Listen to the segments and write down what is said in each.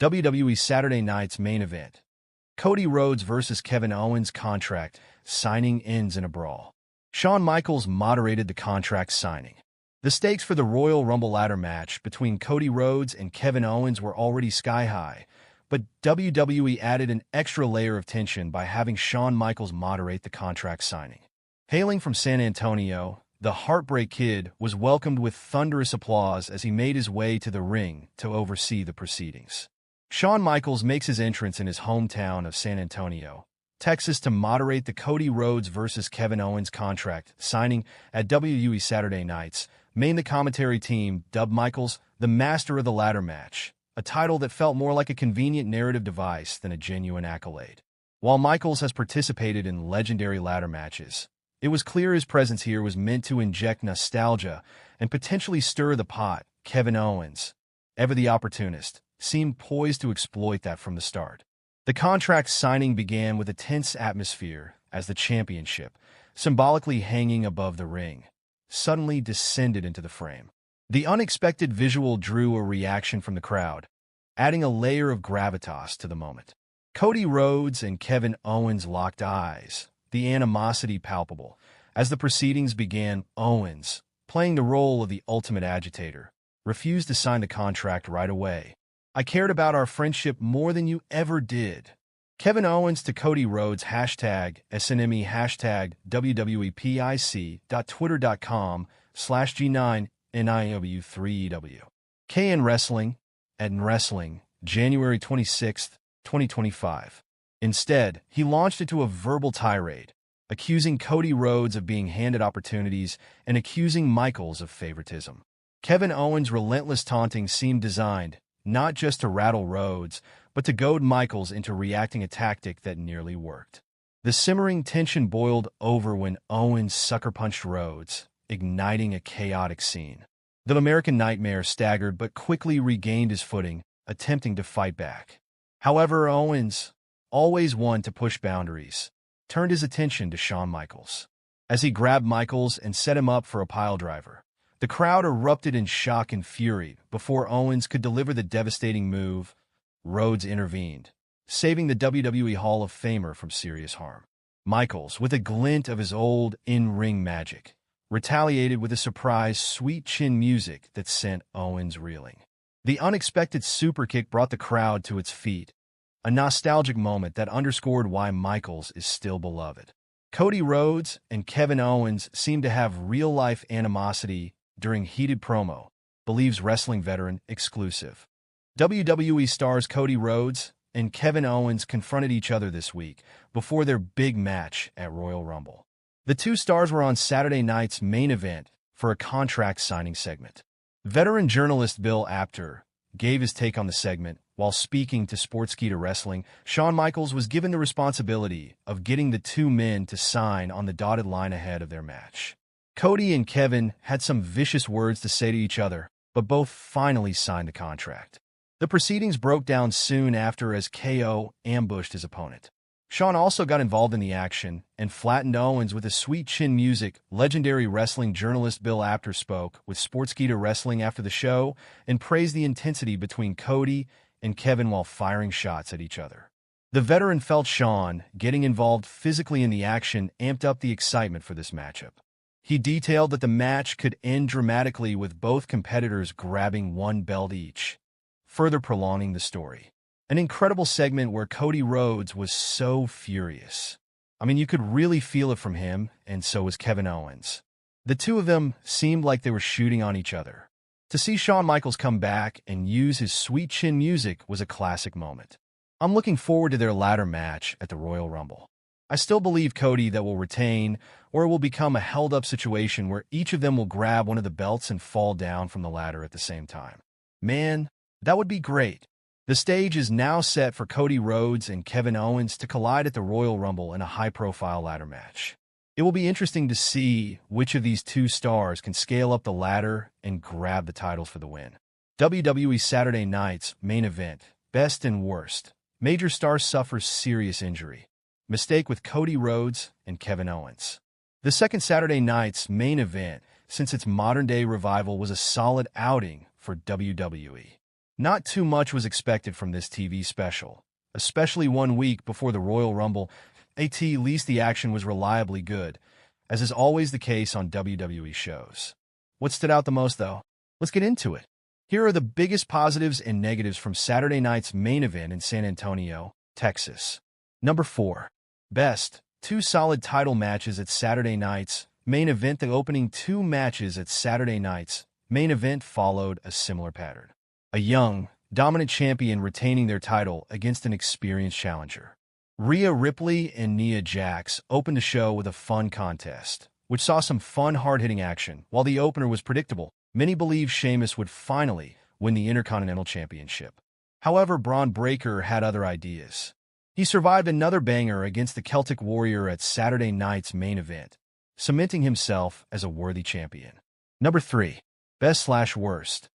WWE Saturday Night's main event. Cody Rhodes vs. Kevin Owens contract signing ends in a brawl. Shawn Michaels moderated the contract signing. The stakes for the Royal Rumble ladder match between Cody Rhodes and Kevin Owens were already sky-high, but WWE added an extra layer of tension by having Shawn Michaels moderate the contract signing. Hailing from San Antonio, the Heartbreak Kid was welcomed with thunderous applause as he made his way to the ring to oversee the proceedings. Shawn Michaels makes his entrance in his hometown of San Antonio, Texas, to moderate the Cody Rhodes vs. Kevin Owens contract signing at WWE Saturday Night's main. The commentary team dubbed Michaels the master of the ladder match, a title that felt more like a convenient narrative device than a genuine accolade. While Michaels has participated in legendary ladder matches, it was clear his presence here was meant to inject nostalgia and potentially stir the pot. Kevin Owens, ever the opportunist, seemed poised to exploit that from the start. The contract signing began with a tense atmosphere as the championship, symbolically hanging above the ring, suddenly descended into the frame. The unexpected visual drew a reaction from the crowd, adding a layer of gravitas to the moment. Cody Rhodes and Kevin Owens locked eyes, the animosity palpable. As the proceedings began, Owens, playing the role of the ultimate agitator, refused to sign the contract right away. "I cared about our friendship more than you ever did." Kevin Owens to Cody Rhodes #SNME www.twitter.com/G9NIW3EW. KN Wrestling, Wrestling, January 26, 2025. Instead, he launched into a verbal tirade, accusing Cody Rhodes of being handed opportunities and accusing Michaels of favoritism. Kevin Owens' relentless taunting seemed designed not just to rattle Rhodes, but to goad Michaels into reacting, a tactic that nearly worked. The simmering tension boiled over when Owens sucker-punched Rhodes, igniting a chaotic scene. The American Nightmare staggered but quickly regained his footing, attempting to fight back. However, Owens, always one to push boundaries, turned his attention to Shawn Michaels. As he grabbed Michaels and set him up for a piledriver, the crowd erupted in shock and fury. Before Owens could deliver the devastating move, Rhodes intervened, saving the WWE Hall of Famer from serious harm. Michaels, with a glint of his old in-ring magic, retaliated with a surprise sweet chin music that sent Owens reeling. The unexpected superkick brought the crowd to its feet, a nostalgic moment that underscored why Michaels is still beloved. Cody Rhodes and Kevin Owens seem to have real-life animosity during heated promo, believes wrestling veteran exclusive. WWE stars Cody Rhodes and Kevin Owens confronted each other this week before their big match at Royal Rumble. The two stars were on Saturday night's main event for a contract signing segment. Veteran journalist Bill Apter gave his take on the segment. While speaking to Sportskeeda Wrestling, Shawn Michaels was given the responsibility of getting the two men to sign on the dotted line ahead of their match. Cody and Kevin had some vicious words to say to each other, but both finally signed the contract. The proceedings broke down soon after as KO ambushed his opponent. Shawn also got involved in the action and flattened Owens with his sweet chin music. Legendary wrestling journalist Bill Apter spoke with Sportskeeda Wrestling after the show and praised the intensity between Cody and Kevin while firing shots at each other. The veteran felt Shawn getting involved physically in the action amped up the excitement for this matchup. He detailed that the match could end dramatically with both competitors grabbing one belt each, further prolonging the story. An incredible segment where Cody Rhodes was so furious. I mean, you could really feel it from him, and so was Kevin Owens. The two of them seemed like they were shooting on each other. To see Shawn Michaels come back and use his sweet chin music was a classic moment. I'm looking forward to their ladder match at the Royal Rumble. I still believe Cody that will retain, or it will become a held-up situation where each of them will grab one of the belts and fall down from the ladder at the same time. Man, that would be great. The stage is now set for Cody Rhodes and Kevin Owens to collide at the Royal Rumble in a high-profile ladder match. It will be interesting to see which of these two stars can scale up the ladder and grab the titles for the win. WWE Saturday Night's main event, best and worst. Major star suffers serious injury. Mistake with Cody Rhodes and Kevin Owens. The second Saturday night's main event since its modern-day revival was a solid outing for WWE. Not too much was expected from this TV special, especially 1 week before the Royal Rumble. At least the action was reliably good, as is always the case on WWE shows. What stood out the most, though? Let's get into it. Here are the biggest positives and negatives from Saturday night's main event in San Antonio, Texas. Number 4. Best. 2 solid title matches at Saturday night's main event. The opening 2 matches at Saturday night's main event followed a similar pattern. A young, dominant champion retaining their title against an experienced challenger. Rhea Ripley and Nia Jax opened the show with a fun contest, which saw some fun, hard-hitting action. While the opener was predictable, many believed Sheamus would finally win the Intercontinental Championship. However, Braun Breaker had other ideas. He survived another banger against the Celtic Warrior at Saturday night's main event, cementing himself as a worthy champion. Number 3. Best/worst.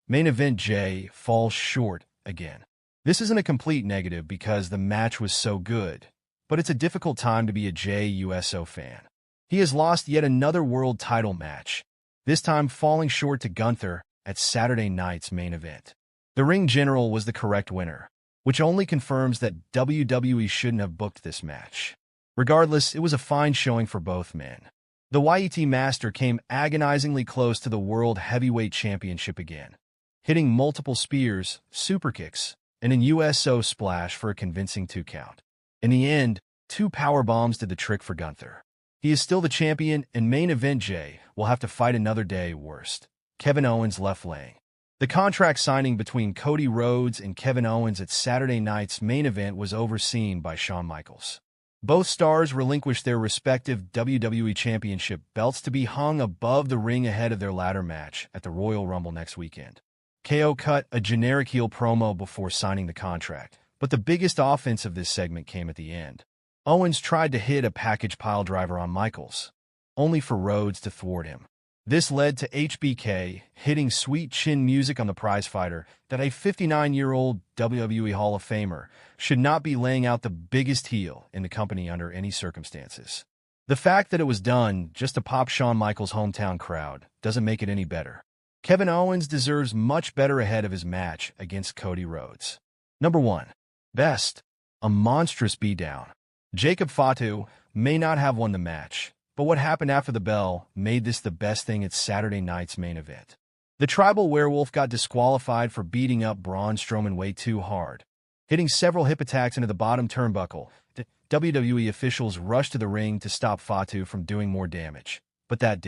Main event Jay falls short again. This isn't a complete negative because the match was so good, but it's a difficult time to be a Jey Uso fan. He has lost yet another world title match, this time falling short to Gunther at Saturday night's main event. The ring general was the correct winner, which only confirms that WWE shouldn't have booked this match. Regardless, it was a fine showing for both men. The YET Master came agonizingly close to the World Heavyweight Championship again, hitting multiple spears, superkicks, and an USO splash for a convincing 2 count. In the end, 2 power bombs did the trick for Gunther. He is still the champion, and main event Jay will have to fight another day. Worst. Kevin Owens left laying. The contract signing between Cody Rhodes and Kevin Owens at Saturday night's main event was overseen by Shawn Michaels. Both stars relinquished their respective WWE Championship belts to be hung above the ring ahead of their ladder match at the Royal Rumble next weekend. KO cut a generic heel promo before signing the contract, but the biggest offense of this segment came at the end. Owens tried to hit a package piledriver on Michaels, only for Rhodes to thwart him. This led to HBK hitting sweet chin music on the prizefighter that a 59-year-old WWE Hall of Famer should not be laying out the biggest heel in the company under any circumstances. The fact that it was done just to pop Shawn Michaels' hometown crowd doesn't make it any better. Kevin Owens deserves much better ahead of his match against Cody Rhodes. Number 1. Best. A monstrous beatdown. Jacob Fatu may not have won the match, but what happened after the bell made this the best thing at Saturday night's main event. The tribal werewolf got disqualified for beating up Braun Strowman way too hard, hitting several hip attacks into the bottom turnbuckle. The WWE officials rushed to the ring to stop Fatu from doing more damage, but that